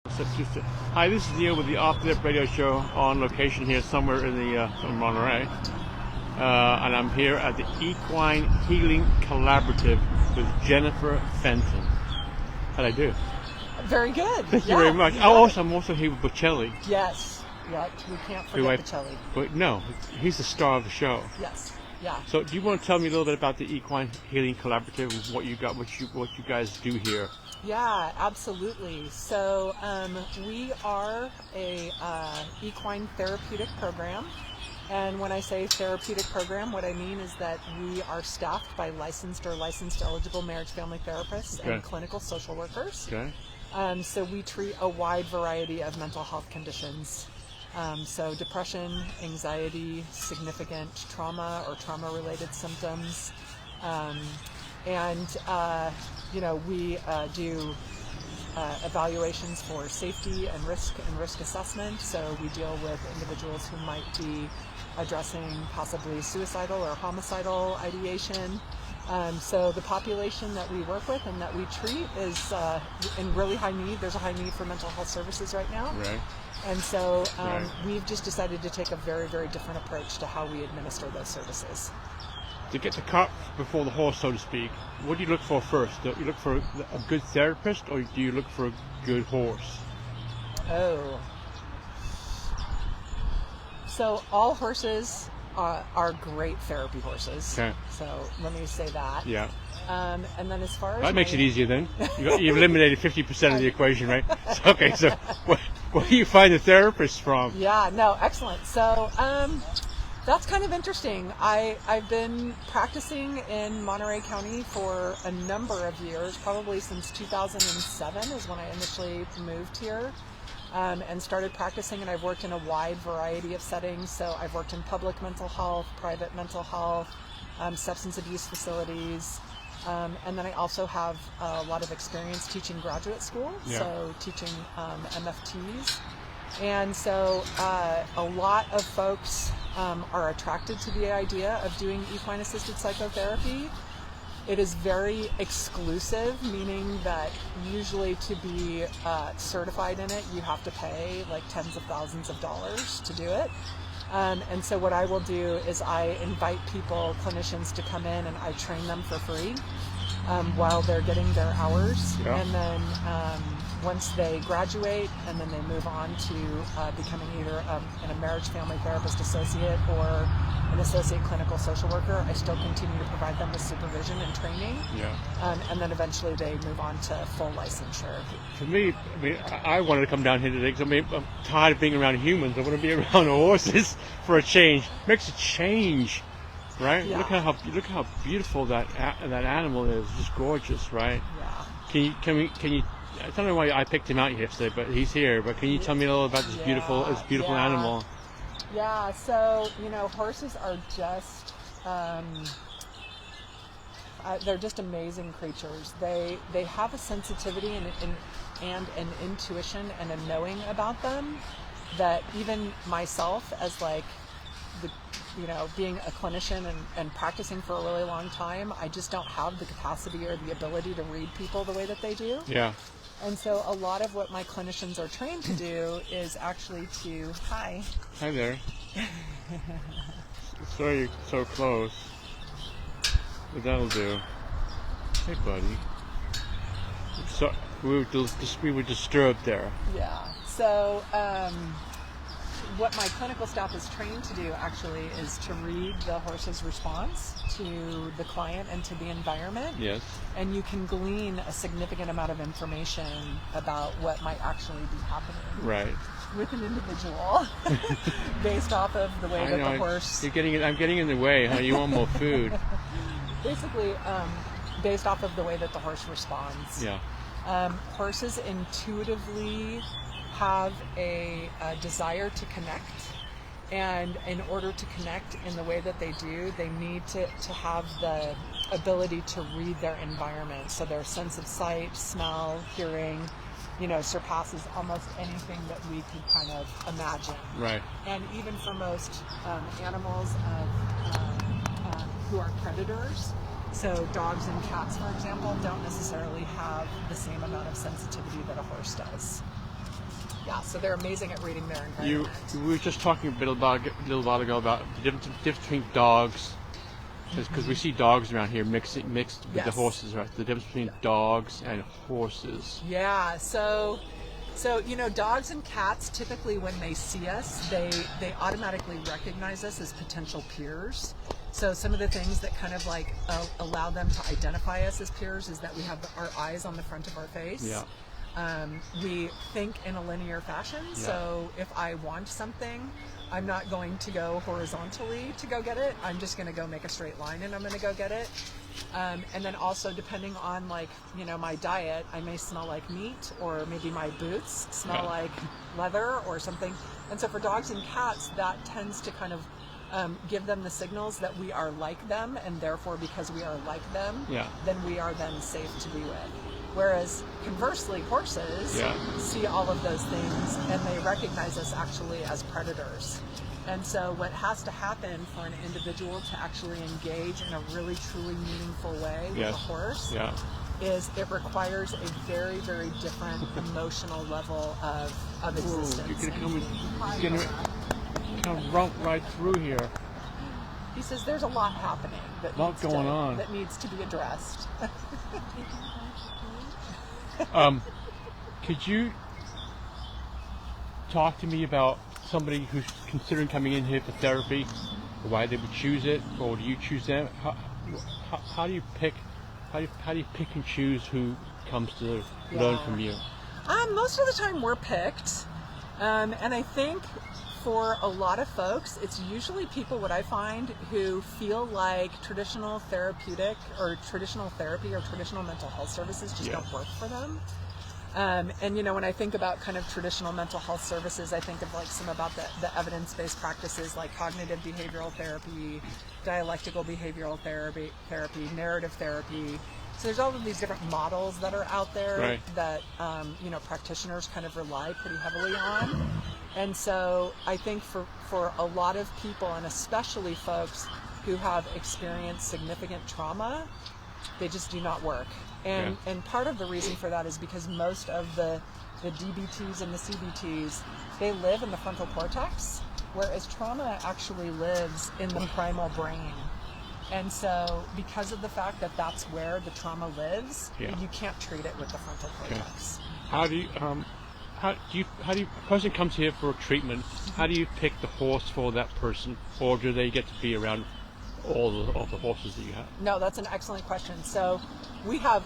Hi, this is Neil with the Off the Lip Radio Show on location here somewhere in the in Monterey, and I'm here at the Equine Healing Collaborative with Jennifer Fenton. How'd I do? Very good. Thank you very much. I'm also here with Bocelli. Yes. Yeah, we can't forget Bocelli. But no, he's the star of the show. Yes. Yeah. So, do you want to tell me a little bit about the Equine Healing Collaborative and what you guys do here? Yeah, absolutely. So we are a equine therapeutic program. And when I say therapeutic program, what I mean is that we are staffed by licensed or licensed eligible marriage family therapists and clinical social workers. Okay. So we treat a wide variety of mental health conditions. So depression, anxiety, significant trauma or trauma-related symptoms. We do evaluations for safety and risk assessment. So we deal with individuals who might be addressing possibly suicidal or homicidal ideation. So the population that we work with and that we treat is in really high need. There's a high need for mental health services right now. Right. And so we've just decided to take a very, very different approach to how we administer those services. To get the cart before the horse, so to speak, what do you look for first? Do you look for a good therapist, or do you look for a good horse? Oh. So all horses are great therapy horses. Okay. So let me say that. Yeah. And then as far as that makes it easier then. You've eliminated 50% of the equation, right? So where do you find the therapists from? Yeah, no, excellent. So that's kind of interesting. I've been practicing in Monterey County for a number of years, probably since 2007 is when I initially moved here. And started practicing, and I've worked in a wide variety of settings. So I've worked in public mental health, private mental health, substance abuse facilities, and then I also have a lot of experience teaching graduate school, so teaching MFTs. And so a lot of folks are attracted to the idea of doing equine-assisted psychotherapy. It is very exclusive, meaning that usually to be certified in it, you have to pay like tens of thousands of dollars to do it. And so what I will do is I invite people, clinicians, to come in and I train them for free while they're getting their hours. Yeah. And then once they graduate and then they move on to becoming either a marriage family therapist associate or an associate clinical social worker, I still continue to provide them with supervision and training. Yeah. And then eventually they move on to full licensure. For me, I wanted to come down here today because I'm tired of being around humans. I want to be around horses for a change. Makes a change, right? Yeah. Look how beautiful that animal is. Just gorgeous, right? Yeah. Can we? I don't know why I picked him out yesterday, but he's here. But can you tell me a little about this beautiful animal? Yeah, so, horses are just, they're just amazing creatures. They have a sensitivity and an intuition and a knowing about them that even myself as being a clinician and practicing for a really long time, I just don't have the capacity or the ability to read people the way that they do. Yeah. And so a lot of what my clinicians are trained to do is actually to... Hi there. Sorry you're so close. But that'll do. Hey, buddy. So we were disturbed there. Yeah. So what my clinical staff is trained to do actually is to read the horse's response to the client and to the environment. Yes. And you can glean a significant amount of information about what might actually be happening. With an individual based off of the way that the horse... I'm getting in the way, huh? You want more food. Basically, based off of the way that the horse responds. Yeah. Horses intuitively have a desire to connect, and in order to connect in the way that they do, they need to have the ability to read their environment. So their sense of sight, smell, hearing, surpasses almost anything that we could kind of imagine. Right. And even for most animals who are predators, so dogs and cats, for example, don't necessarily have the same amount of sensitivity that a horse does. Yeah, so they're amazing at reading their We environment. were just talking a little while ago about the difference between dogs, because we see dogs around here mixed with the Yes. horses, right? The difference between dogs and horses. Yeah, so dogs and cats typically when they see us, they automatically recognize us as potential peers. So some of the things that kind of like allow them to identify us as peers is that we have our eyes on the front of our face. Yeah. We think in a linear fashion. Yeah. So if I want something, I'm not going to go horizontally to go get it. I'm just going to go make a straight line and I'm going to go get it. And then also depending on my diet, I may smell like meat, or maybe my boots smell like leather or something. And so for dogs and cats, that tends to kind of give them the signals that we are like them, and therefore because we are like them, then we are then safe to be with. Whereas conversely, horses see all of those things and they recognize us actually as predators. And so what has to happen for an individual to actually engage in a really truly meaningful way with a horse is it requires a very, very different emotional level of existence. You're going to come right through here. He says there's a lot happening that needs to be addressed. Could you talk to me about somebody who's considering coming in here for therapy, why they would choose it, or do you choose them? How do you pick and choose who comes to learn from you? Most of the time we're picked, and I think for a lot of folks, it's usually people, what I find, who feel like traditional therapeutic or traditional therapy or traditional mental health services just don't work for them. And when I think about kind of traditional mental health services, I think of like some about the evidence-based practices like cognitive behavioral therapy, dialectical behavioral therapy, narrative therapy. So there's all of these different models that are out there that practitioners kind of rely pretty heavily on. And so I think for a lot of people, and especially folks who have experienced significant trauma, they just do not work. And part of the reason for that is because most of the DBTs and the CBTs, they live in the frontal cortex, whereas trauma actually lives in the primal brain. And so because of the fact that that's where the trauma lives, you can't treat it with the frontal cortex. How do you a person comes here for treatment, how do you pick the horse for that person, or do they get to be around all the horses that you have? No, that's an excellent question. So we have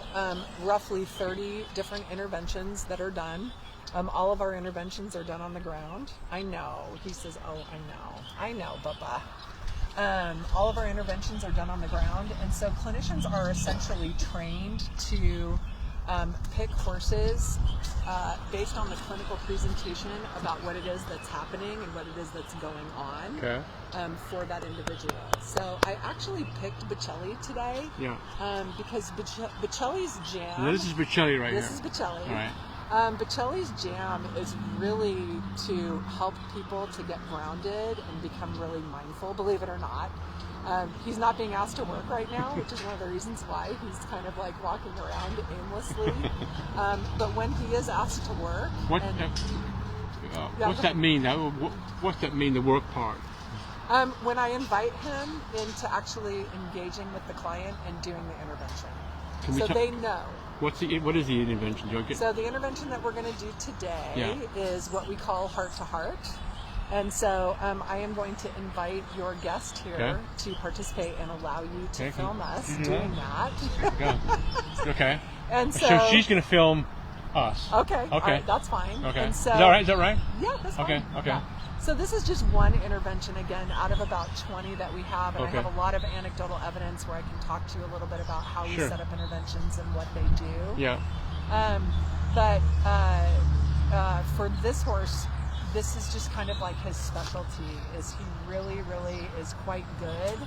roughly 30 different interventions that are done. All of our interventions are done on the ground. I know. He says, oh, I know, Bubba. All of our interventions are done on the ground, and so clinicians are essentially trained to pick horses based on the clinical presentation about what it is that's happening and what it is that's going on for that individual. So I actually picked Bocelli today because Bocelli's jam... Now this is Bocelli right here. This is Bocelli. All right. Bocelli's jam is really to help people to get grounded and become really mindful, believe it or not. He's not being asked to work right now, which is one of the reasons why he's kind of like walking around aimlessly. But when he is asked to work... What's that mean? What's that mean, the work part? When I invite him into actually engaging with the client and doing the intervention. They know. What is the intervention? So the intervention that we're going to do today is what we call heart-to-heart. And so I am going to invite your guest here to participate and allow you to film us doing that. Okay. And so she's going to film us. Okay. All right, that's fine. Okay. And so, Is that right? Yeah, that's fine. Okay. Yeah. So this is just one intervention, again, out of about 20 that we have. And I have a lot of anecdotal evidence where I can talk to you a little bit about how we set up interventions and what they do. Yeah. But for this horse, this is just kind of like his specialty, is he really, really is quite good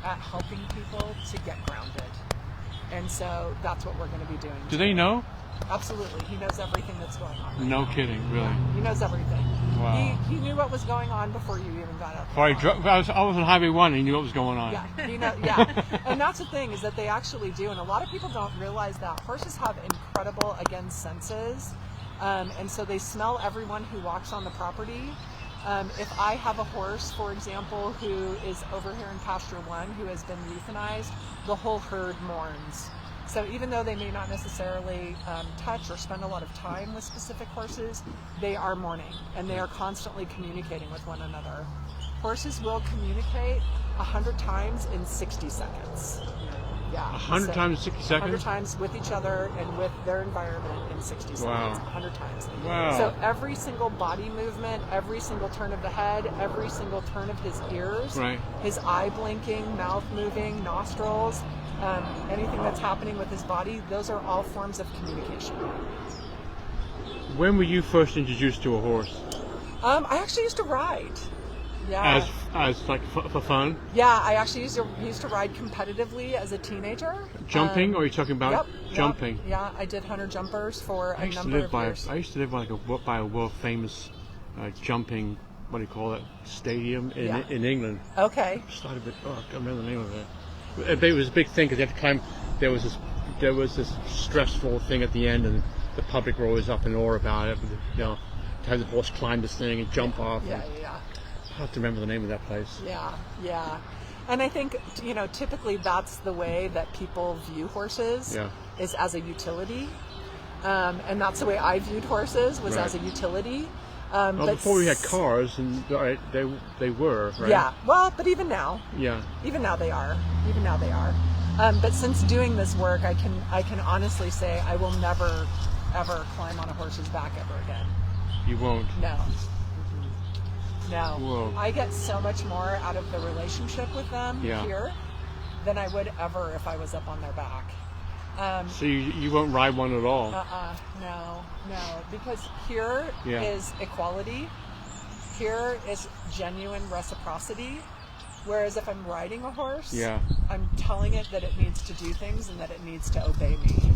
at helping people to get grounded. And so that's what we're going to be doing. Do they know? Absolutely. He knows everything that's going on. Right no now. Kidding, really? Yeah, he knows everything. Wow. He knew what was going on before you even got up. I was on Highway 1 and he knew what was going on. Yeah, and that's the thing, is that they actually do, and a lot of people don't realize that horses have incredible, again, senses. And so they smell everyone who walks on the property. If I have a horse, for example, who is over here in pasture 1 who has been euthanized, the whole herd mourns. So even though they may not necessarily touch or spend a lot of time with specific horses, they are mourning, and they are constantly communicating with one another. Horses will communicate 100 times in 60 seconds. Yeah. 100 times in 60 seconds? 100 times with each other and with their environment in 60 seconds. Wow. 100 times. Wow. So every single body movement, every single turn of the head, every single turn of his ears, Right. his eye blinking, mouth moving, nostrils, anything that's happening with his body, those are all forms of communication. When were you first introduced to a horse? I actually used to ride. Yeah. As like for fun? Yeah, I actually used to ride competitively as a teenager. Jumping, or are you talking about Yep, jumping? Yep, yeah, I did hunter jumpers for a I used to number live of by years. I used to live by a world famous jumping, what do you call it, stadium in England. Okay. Started with, I can't remember the name of it. But it was a big thing because you had to climb. There was this stressful thing at the end, and the public were always up in awe about it. To have the horse climb this thing and jump off. Yeah. I have to remember the name of that place. Yeah. And I think, typically that's the way that people view horses, is as a utility. And that's the way I viewed horses, was as a utility. But before we had cars, and they were, right? Yeah, well, but even now. Yeah. Even now they are. But since doing this work, I can honestly say I will never, ever climb on a horse's back ever again. You won't? No. No. Whoa. I get so much more out of the relationship with them here than I would ever if I was up on their back. So you won't ride one at all? No. Because here is equality. Here is genuine reciprocity. Whereas if I'm riding a horse, I'm telling it that it needs to do things and that it needs to obey me.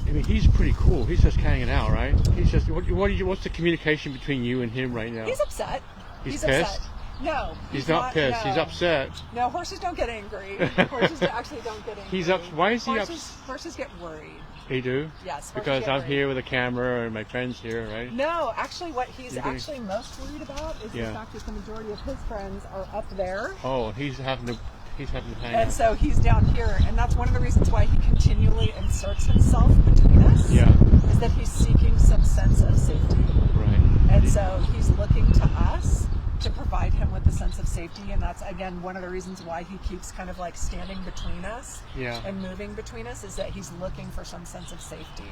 I mean, he's pretty cool. He's just hanging out, right? He's just. What's the communication between you and him right now? He's upset. He's pissed? Upset. No. He's not pissed. No. He's upset. No, horses don't get angry. Horses actually don't get angry. He's up. Why is he upset? Horses get worried. They do? Yes. Because I'm here with a camera and my friend's here, right? No, actually what he's actually most worried about is the fact that the majority of his friends are up there. Oh, he's having to hang And out. so he's down here, and that's one of the reasons why he continually inserts himself between us. Yeah. Is that he's seeking some sense of safety. Right. And so he's looking to us to provide him with a sense of safety, and that's again one of the reasons why he keeps kind of like standing between us and moving between us, is that he's looking for some sense of safety.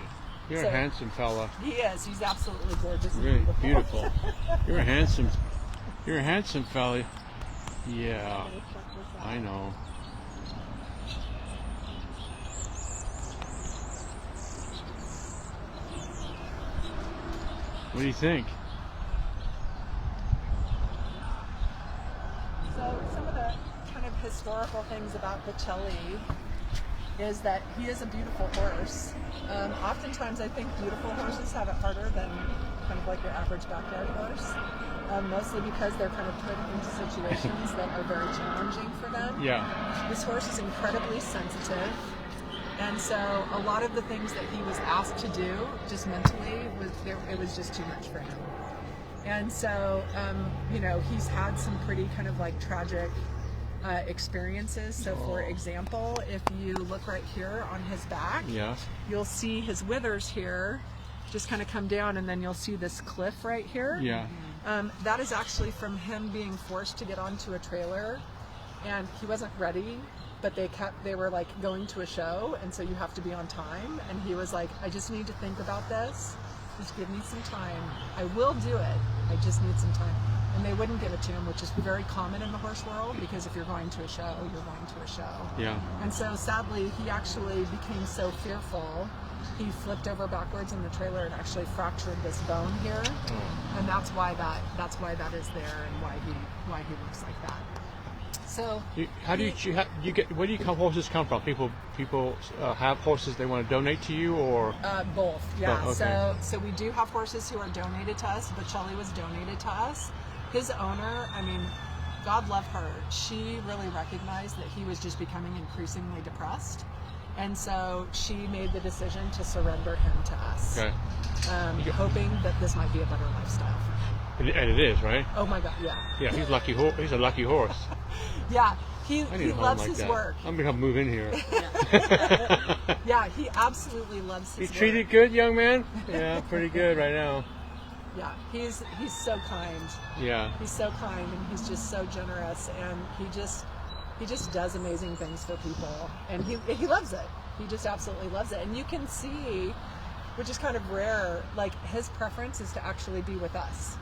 You're a handsome fella. He is. He's absolutely gorgeous. Really beautiful. You're a handsome fella. Yeah. I know. What do you think? So some of the kind of historical things about Bocelli is that he is a beautiful horse. Oftentimes I think beautiful horses have it harder than kind of like your average backyard horse. Mostly because they're kind of put into situations that are very challenging for them. Yeah. This horse is incredibly sensitive, and so a lot of the things that he was asked to do, just mentally, it was just too much for him. And so, he's had some pretty kind of like tragic experiences. So, for example, if you look right here on his back, you'll see his withers here just kind of come down, and then you'll see this cliff right here. Yeah. That is actually from him being forced to get onto a trailer, and he wasn't ready, but they were like going to a show, and so you have to be on time, and he was like, I just need to think about this, just give me some time, I will do it, I just need some time. And they wouldn't give it to him, which is very common in the horse world, because if you're going to a show, you're going to a show. Yeah. And so sadly, he actually became so fearful, he flipped over backwards in the trailer and actually fractured this bone here, and that's why that is there, and why he looks like that. So where do you horses come from? People have horses they want to donate to you, or both? Yeah. Oh, okay. So we do have horses who are donated to us. Bocelli was donated to us. His owner, I mean, God love her, she really recognized that he was just becoming increasingly depressed. And so she made the decision to surrender him to us, Okay. hoping that this might be a better lifestyle for him. And it is, right? Oh my God, yeah. Yeah, he's lucky. He's a lucky horse. Yeah, he I need a home loves like his that. work. I'm gonna move in here. Yeah, he absolutely loves his You work. treated good, young man? Yeah, pretty good right now. Yeah, he's so kind. Yeah. He's so kind, and he's just so generous, and he just does amazing things for people, and he loves it. He just absolutely loves it, and you can see, which is kind of rare, like his preference is to actually be with us.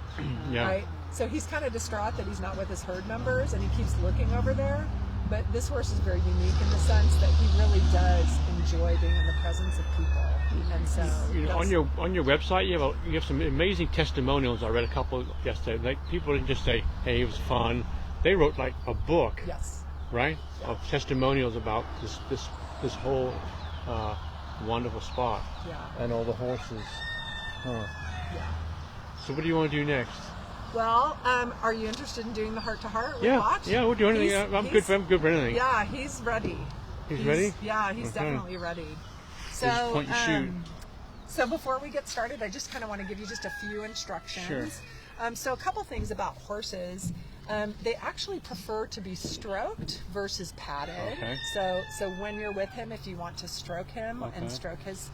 Yeah. Right? So he's kind of distraught that he's not with his herd members, and he keeps looking over there. But this horse is very unique in the sense that he really does enjoy being in the presence of people, and so on your website you have some amazing testimonials. I read a couple yesterday. Like people didn't just say, "Hey, it was fun." They wrote like a book, yes, right, Yeah. of testimonials about this whole wonderful spot yeah, and all the horses. Huh. yeah. So what do you want to do next? Well, are you interested in doing the heart-to-heart with Yeah, Botch? yeah, we'll do anything. I'm good for anything. Yeah, he's ready. He's ready? Yeah, he's Okay. definitely ready. So just So, point and shoot. so before we get started, I just kind of want to give you just a few instructions. Sure. So a couple things about horses. They actually prefer to be stroked versus patted. Okay. So when you're with him, if you want to stroke him and Okay. stroke his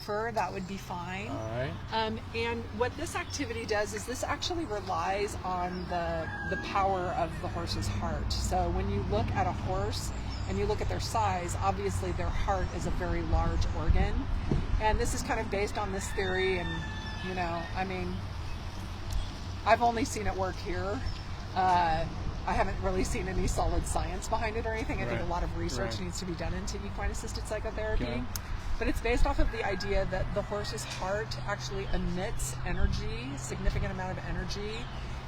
fur, that would be fine. All right. And what this activity does is this actually relies on the power of the horse's heart. So when you look at a horse and you look at their size, obviously their heart is a very large organ. And this is kind of based on this theory, and I mean, I've only seen it work here. I haven't really seen any solid science behind it or anything. I think a Right. lot of research Right. needs to be done into equine-assisted psychotherapy. Okay. But it's based off of the idea that the horse's heart actually emits energy, significant amount of energy,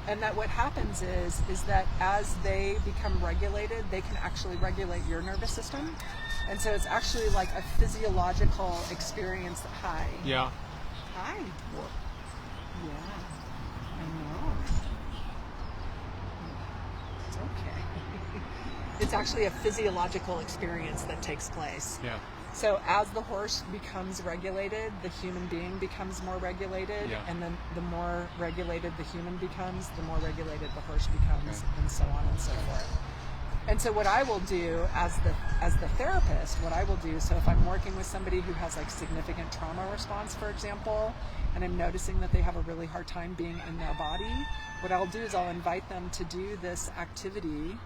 and that what happens is that as they become regulated, they can actually regulate your nervous system. And so it's actually like a physiological experience. Hi. Yeah. Hi. Yeah. I know. It's okay. It's actually a physiological experience that takes place. Yeah. So as the horse becomes regulated, the human being becomes more regulated, Yeah. and then the more regulated the human becomes, the more regulated the horse becomes, and so on and so forth. And so what I will do as the therapist, what I will do, so if I'm working with somebody who has like significant trauma response, for example, and I'm noticing that they have a really hard time being in their body, what I'll do is I'll invite them to do this activity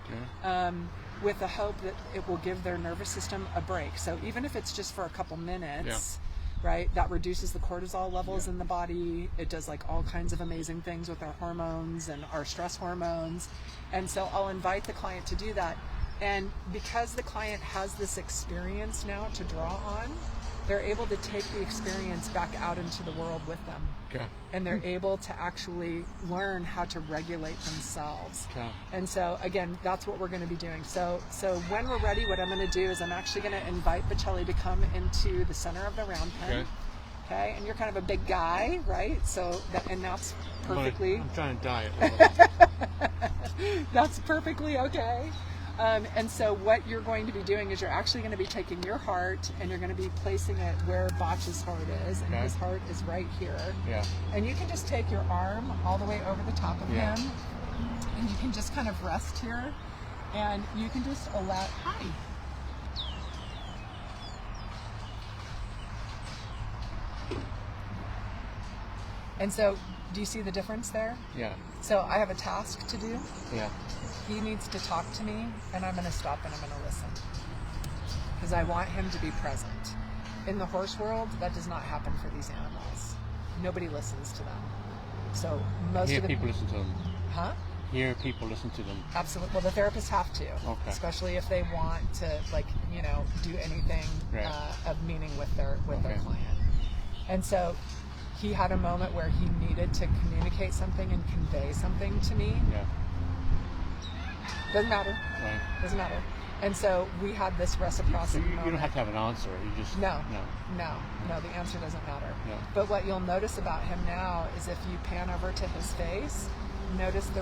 with the hope that it will give their nervous system a break. So even if it's just for a couple minutes, right, that reduces the cortisol levels in the body. It does like all kinds of amazing things with our hormones and our stress hormones. And so I'll invite the client to do that. And because the client has this experience now to draw on, they're able to take the experience back out into the world with them. Okay. And they're able to actually learn how to regulate themselves. Okay. And so again, that's what we're going to be doing. So when we're ready, what I'm going to do is I'm actually going to invite Bocelli to come into the center of the round pen. Okay. And you're kind of a big guy, right? So that's perfectly. I'm trying to diet. That's perfectly okay. And so what you're going to be doing is you're actually going to be taking your heart and you're going to be placing it where Botch's heart is, and his heart is right here. Yeah. And you can just take your arm all the way over the top of Yeah. him, and you can just kind of rest here, and you can just allow. Hi. And so, do you see the difference there? Yeah. So I have a task to do. Yeah. He needs to talk to me, and I'm going to stop and I'm going to listen, because I want him to be present. In the horse world, that does not happen for these animals. Nobody listens to them. So most Here of the people listen to them. Huh? Here people listen to them. Absolutely. Well, the therapists have to, Okay. especially if they want to, do anything Right. of meaning with their Okay. client. And so he had a moment where he needed to communicate something and convey something to me. Yeah. Doesn't matter. Right. Doesn't matter. And so we had this So reciprocity you moment. don't have to have an answer. You just No, the answer doesn't matter. No. But what you'll notice about him now is if you pan over to his face, notice the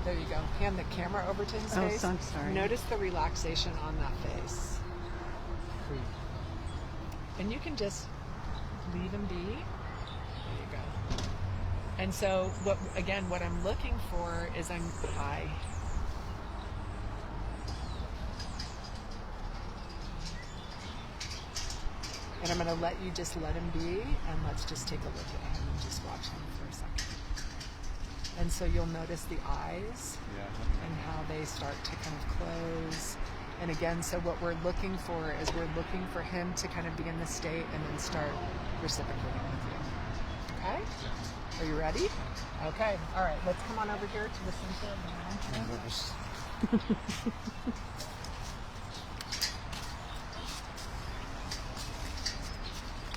there you go. Pan the camera over to his face. So I'm sorry. Notice the relaxation on that face. free. And you can just leave him be. There you go. And so, what I'm looking for is hi. And I'm going to let you just let him be, and let's just take a look at him and just watch him for a second. And so you'll notice the eyes and how they start to kind of close. And again, so what we're looking for is we're looking for him to kind of be in the state and then start reciprocating with you. Okay? Are you ready? Okay. All right. Let's come on over here to the center of the mountain.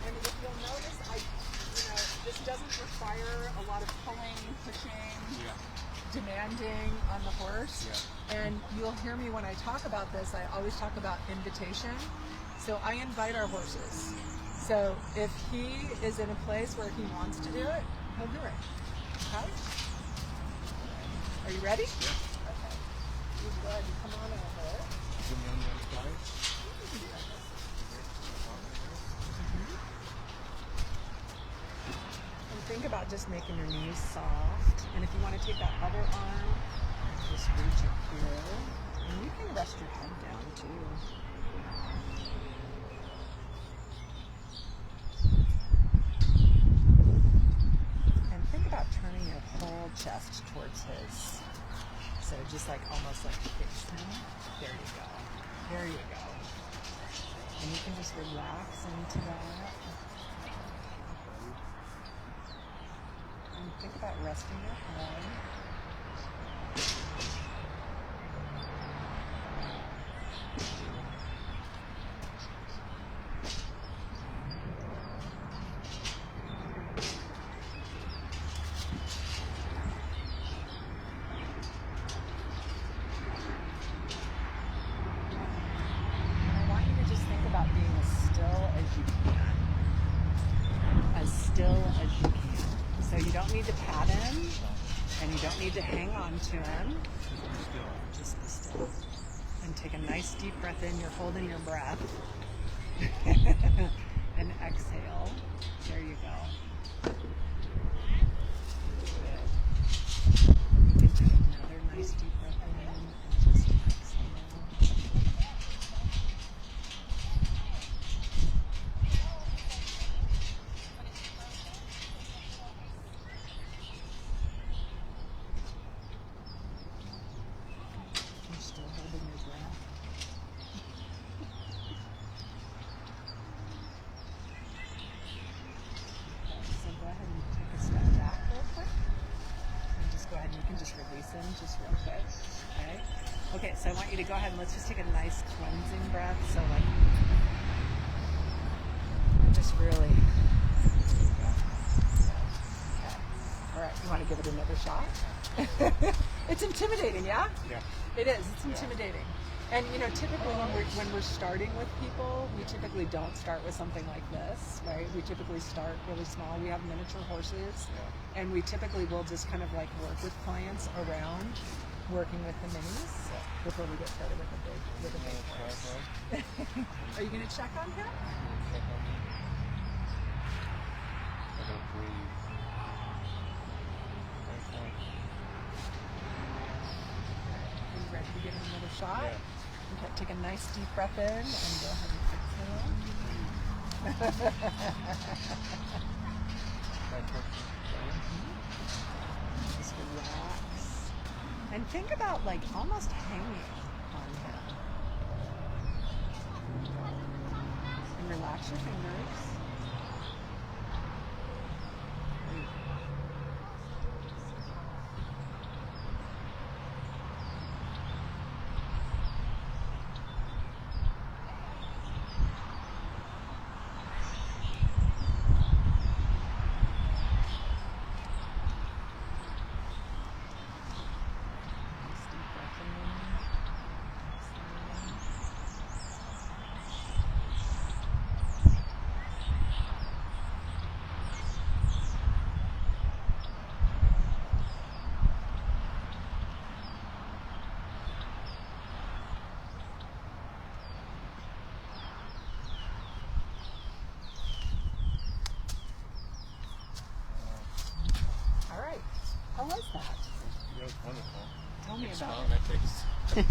And if you'll notice, this doesn't require a lot of pulling, pushing, demanding on the horse. And you'll hear me when I talk about this, I always talk about invitation. So I invite our horses. So if he is in a place where he wants to do it, he'll do it. Okay? Are you ready? Yeah. Okay. You go ahead and come on over. Put me on the other side. And think about just making your knees soft. And if you want to take that other arm, just reach up here. And you can rest your head down too. And think about turning your whole chest towards his. So just like almost like face him. There you go. There you go. And you can just relax into that. And think about resting your head. To hang on to him. Just be still. And take a nice deep breath in. You're holding your breath. And exhale. There you go. Good. You can take another nice deep breath in and just exhale. Just real quick. Okay, so I want you to go ahead and let's just take a nice cleansing breath. So like, just really. Okay. All right, you want to give it another shot? It's intimidating, yeah? Yeah. It is. It's intimidating. And typically when we're starting with people, we typically don't start with something like this, right? We typically start really small. We have miniature horses, and we typically will just kind of like work with clients around working with the minis before we get started with a big horse. Are you going to check on him? Are you ready to give him another shot? Yeah. Okay, take a nice deep breath in and go ahead and exhale. Just relax. And think about like almost hanging on him. And relax your fingers. How was that? It was wonderful. Tell me Big about smile it. on my face.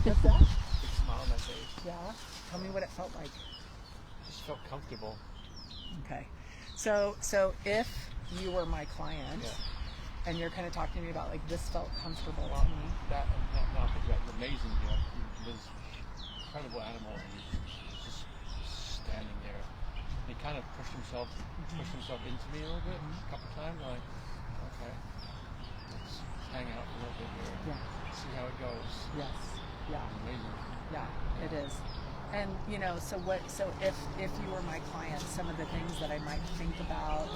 What's that? Big smile on my face. Yeah. Tell me what it felt like. Just felt comfortable. Okay. So if you were my client, Yeah. and you're kind of talking to me about like this felt comfortable Well, to me. that now I think that's amazing. You know, this incredible animal, and he's just standing there. He kind of pushed himself into me a little bit, a couple times. Like, okay, let's hang out a little bit here. Yeah. See how it goes. Yes. Yeah. Amazing. Yeah. It is. And so if you were my client, some of the things that I might think about,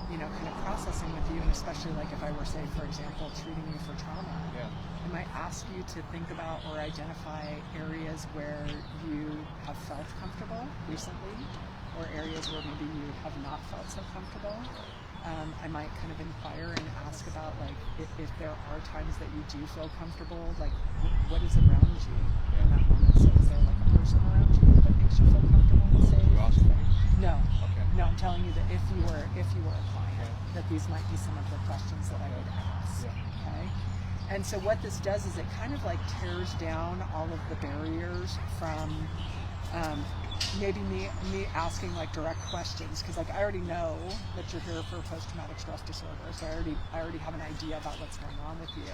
kind of processing with you, and especially like if I were, say, for example, treating you for trauma, I might ask you to think about or identify areas where you have felt comfortable recently, or areas where maybe you have not felt so comfortable. I might kind of inquire and ask about like if there are times that you do feel comfortable, like what is around you in that moment. So is there like a person around you that makes you feel comfortable and safe? No. Okay. No, I'm telling you that if you were a client, that these might be some of the questions that I would ask. Yeah. Okay. And so what this does is it kind of like tears down all of the barriers from maybe me asking like direct questions, because like I already know that you're here for post-traumatic stress disorder, so I already have an idea about what's going on with you.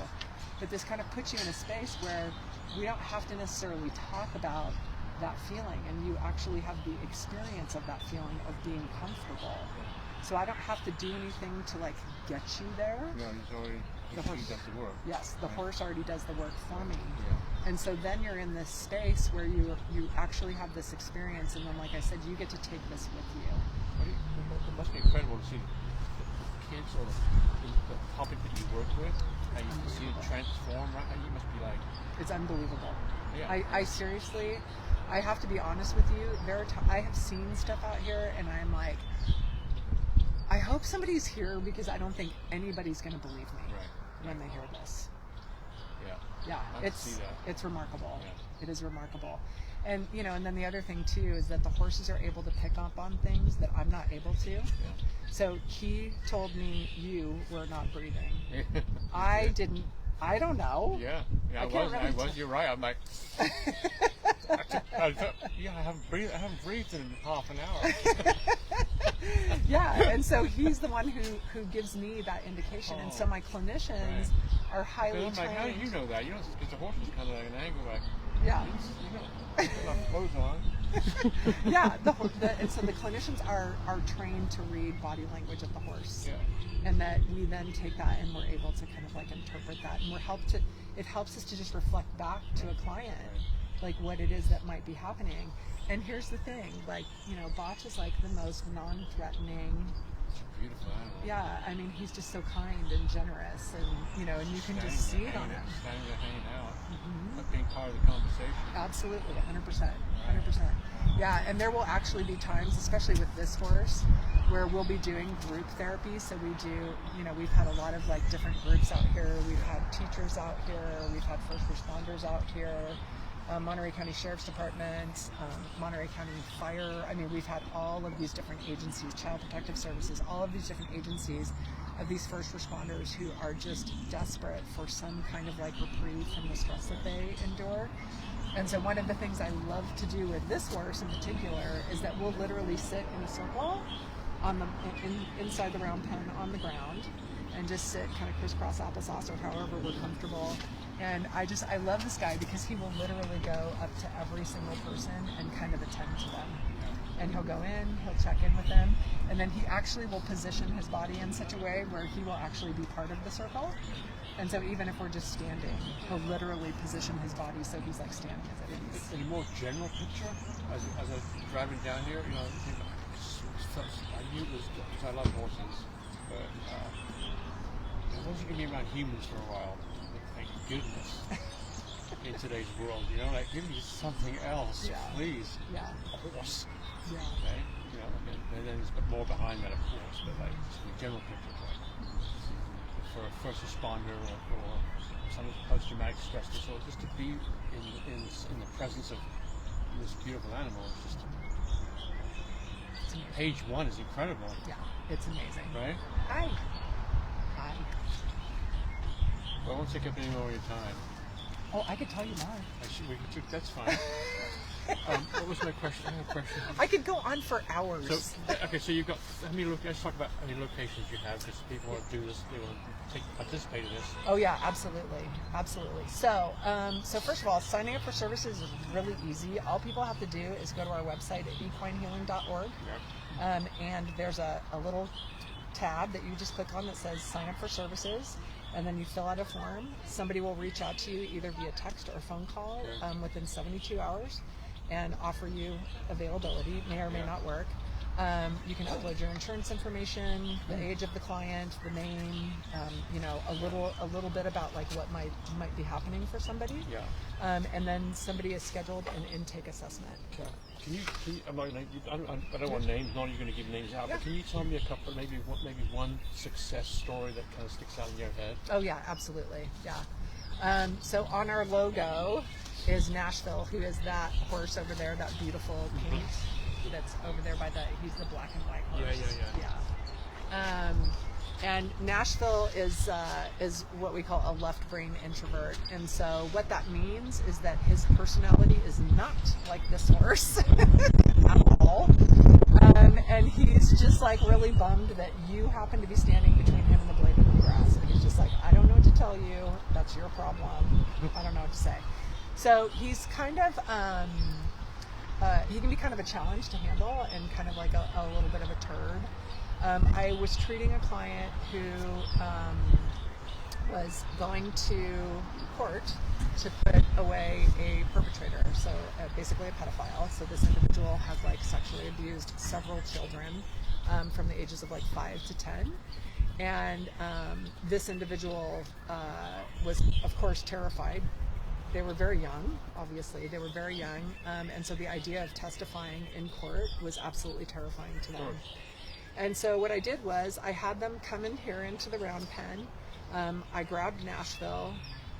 But this kind of puts you in a space where we don't have to necessarily talk about that feeling, and you actually have the experience of that feeling of being comfortable. So I don't have to do anything to like get you there. No, he does the work. Yes, the horse already does the work for me. Yeah. And so then you're in this space where you actually have this experience, and then like I said, you get to take this with you. It must be incredible to see the kids or the public that you work with, and you can see it transform. Right? You must be like, It's unbelievable. Yeah. I seriously, I have to be honest with you. I have seen stuff out here, and I'm like, I hope somebody's here, because I don't think anybody's going to believe me when they hear this. Yeah, it's remarkable. Yeah. It is remarkable. And and then the other thing too is that the horses are able to pick up on things that I'm not able to. Yeah. So he told me you were not breathing. I don't know. Yeah, I was. You're right. I'm like, I haven't breathed in half an hour. Yeah, and so he's the one who gives me that indication, and so my clinicians are highly I'm trained. like, how do you know that? You know, because the horse is kind of like an angle, like, Yeah. put my clothes on. Yeah, and so the clinicians are trained to read body language of the horse, and that we then take that and we're able to kind of like interpret that, and it helps us to just reflect back to a client like what it is that might be happening. And here's the thing, like Botch is like the most non-threatening. It's a beautiful animal. Yeah, I mean he's just so kind and generous, and and you can just see it on him. Standing there hanging out, but being part of the conversation. Absolutely, 100%. Yeah, and there will actually be times, especially with this horse, where we'll be doing group therapy. So we do, we've had a lot of like different groups out here. We've had teachers out here. We've had first responders out here. Monterey County Sheriff's Department, Monterey County Fire. I mean, we've had all of these different agencies, Child Protective Services, all of these different agencies of these first responders who are just desperate for some kind of like reprieve from the stress that they endure. And so one of the things I love to do with this horse in particular is that we'll literally sit in a circle inside the round pen on the ground, and just sit kind of crisscross applesauce or however we're comfortable. And I love this guy because he will literally go up to every single person and kind of attend to them. And he'll go in, he'll check in with them, and then he actually will position his body in such a way where he will actually be part of the circle. And so even if we're just standing, he'll literally position his body so he's like standing as it is. In a more general picture, as I was driving down here, I knew it was, because I love horses, but I wasn't going to be around humans for a while. Thank goodness. In today's world, like, give me something else, please. Yeah. A horse. Yeah. Okay? And then there's more behind that, of course, but like, just the general picture, like, for a first responder or someone with post-traumatic stress disorder, just to be in the presence of this beautiful animal, it's just, page one is incredible. Yeah, it's amazing. Right? Hi. Well, I won't take up any more of your time. Oh, I could tell you more. That's fine. What was my question? I have a question. I could go on for hours. So you've got how many? Let's talk about how many locations you have, because people want to do this. They want to participate in this. Oh yeah, absolutely. So, so first of all, signing up for services is really easy. All people have to do is go to our website at equinehealing.org, and there's a little tab that you just click on that says sign up for services, and then you fill out a form. Somebody will reach out to you either via text or phone call within 72 hours and offer you availability. May or may not work. You can upload your insurance information, the age of the client, the name, a little bit about like what might be happening for somebody. And then somebody is scheduled an intake assessment. Can you I'm not gonna, I don't want names, not you're going to give names out, but can you tell me a couple, maybe one success story that kind of sticks out in your head? Oh yeah, absolutely, yeah. So on our logo is Nashville, who is that horse over there, that beautiful paint that's over there he's the black and white horse. Yeah. And Nashville is what we call a left brain introvert. And so what that means is that his personality is not like this horse at all. And he's just like really bummed that you happen to be standing between him and the blade of the grass. And he's just like, I don't know what to tell you. That's your problem. I don't know what to say. So he's kind of, he can be kind of a challenge to handle and kind of like a little bit of a turd. I was treating a client who was going to court to put away a perpetrator, so basically a pedophile. So this individual has like sexually abused several children from the ages of like 5 to 10. And this individual was, of course, terrified. They were very young, obviously. They were very young. And so the idea of testifying in court was absolutely terrifying to them. And so what I did was I had them come in here into the round pen. I grabbed Nashville,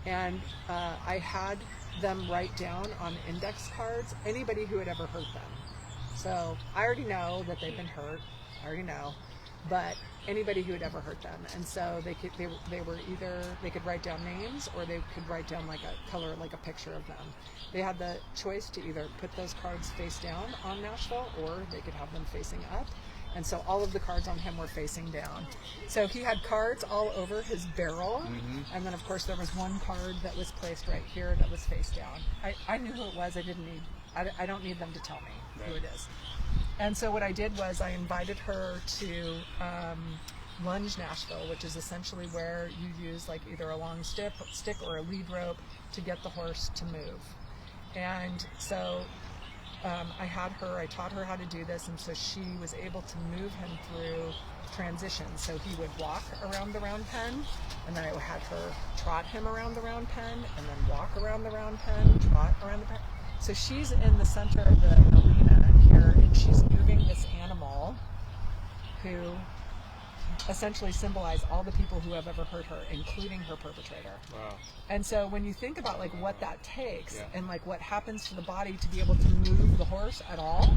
and I had them write down on index cards anybody who had ever hurt them. So I already know that they've been hurt. I already know. But anybody who had ever hurt them. And so they could write down names, or they could write down like a picture of them. They had the choice to either put those cards face down on Nashville, or they could have them facing up. And so all of the cards on him were facing down. So he had cards all over his barrel. And then of course there was one card that was placed right here that was face down. I knew who it was. I don't need them to tell me who it is. And so what I did was I invited her to lunge Nashville, which is essentially where you use like either a long stick or a lead rope to get the horse to move. And so I taught her how to do this, and so she was able to move him through transitions. So he would walk around the round pen, and then I had her trot him around the round pen, and then walk around the round pen, trot around the pen. So she's in the center of the arena here, and she's moving this animal who essentially symbolize all the people who have ever hurt her, including her perpetrator. Wow. And so when you think about like what that takes and like what happens to the body to be able to move the horse at all,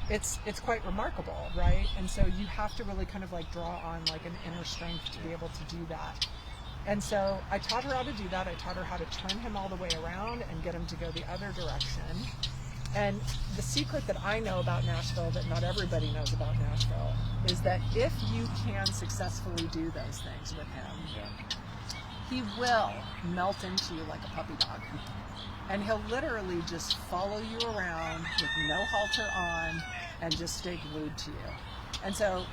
it's quite remarkable, right? And so you have to really kind of like draw on like an inner strength to be able to do that. And so I taught her how to do that. I taught her how to turn him all the way around and get him to go the other direction. And the secret that I know about Nashville that not everybody knows about Nashville is that if you can successfully do those things with him, he will melt into you like a puppy dog. And he'll literally just follow you around with no halter on and just stay glued to you. And so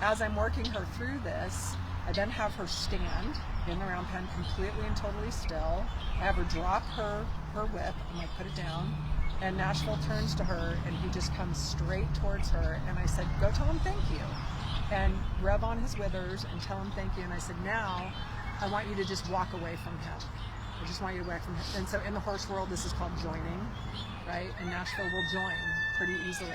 as I'm working her through this, I then have her stand in the round pen completely and totally still. I have her drop her whip. I'm like, put it down. And Nashville turns to her, and he just comes straight towards her. And I said, go tell him thank you. And rub on his withers and tell him thank you. And I said, now I want you to just walk away from him. I just want you to walk from him. And so in the horse world, this is called joining, right? And Nashville will join pretty easily.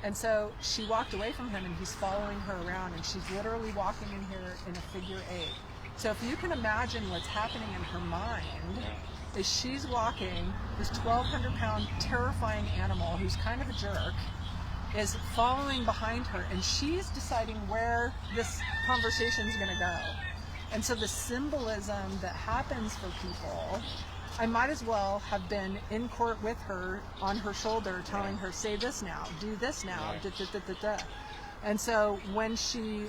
And so she walked away from him, and he's following her around, and she's literally walking in here in a figure 8. So if you can imagine what's happening in her mind, is she's walking, this 1,200-pound terrifying animal who's kind of a jerk is following behind her, and she's deciding where this conversation is going to go. And so the symbolism that happens for people, I might as well have been in court with her on her shoulder telling her, say this now, do this now, da, da, da, da, da. And so when she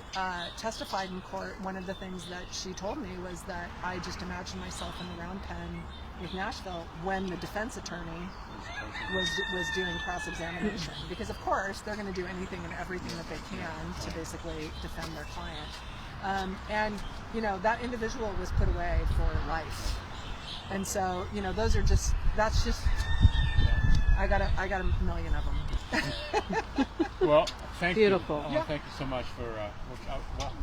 testified in court, one of the things that she told me was that I just imagined myself in the round pen with Nashville when the defense attorney was doing cross-examination. Because of course they're going to do anything and everything that they can to basically defend their client. And you know, that individual was put away for life. And so, you know, that's just, I got a million of them. Well, thank Beautiful. you. Thank you so much for,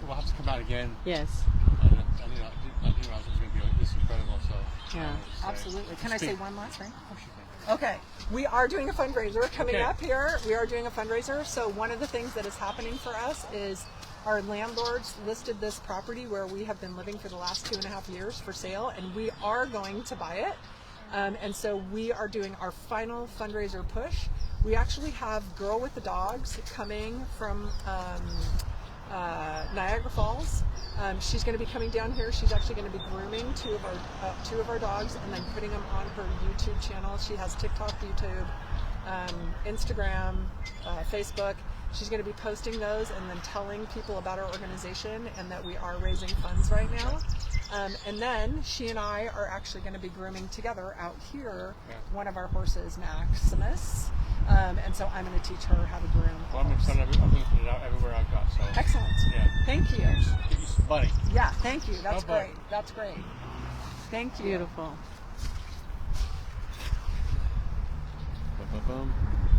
we'll have to come out again. Yes. I didn't realize it was going to be this incredible, so. Yeah. Absolutely. Can I say one last thing? Of course you can. Okay, we are doing a fundraiser coming Okay. up here. We are doing a fundraiser. So one of the things that is happening for us is our landlords listed this property where we have been living for the last 2.5 years for sale, and we are going to buy it. And so we are doing our final fundraiser push. We actually have Girl with the Dogs coming from Niagara Falls. She's going to be coming down here. She's actually going to be grooming two of our dogs and then putting them on her YouTube channel. She has TikTok, YouTube, Instagram, Facebook. She's going to be posting those and then telling people about our organization and that we are raising funds right now. And then she and I are actually going to be grooming together out here one of our horses, Maximus. And so I'm going to teach her how to groom. Well, I'm excited. I'm going to put it out everywhere I've got. So. Excellent. Yeah. Thank you. Get you some buddy. Yeah, thank you. That's Bye-bye. great. That's great. Thank you. Beautiful. Bum, bum, bum.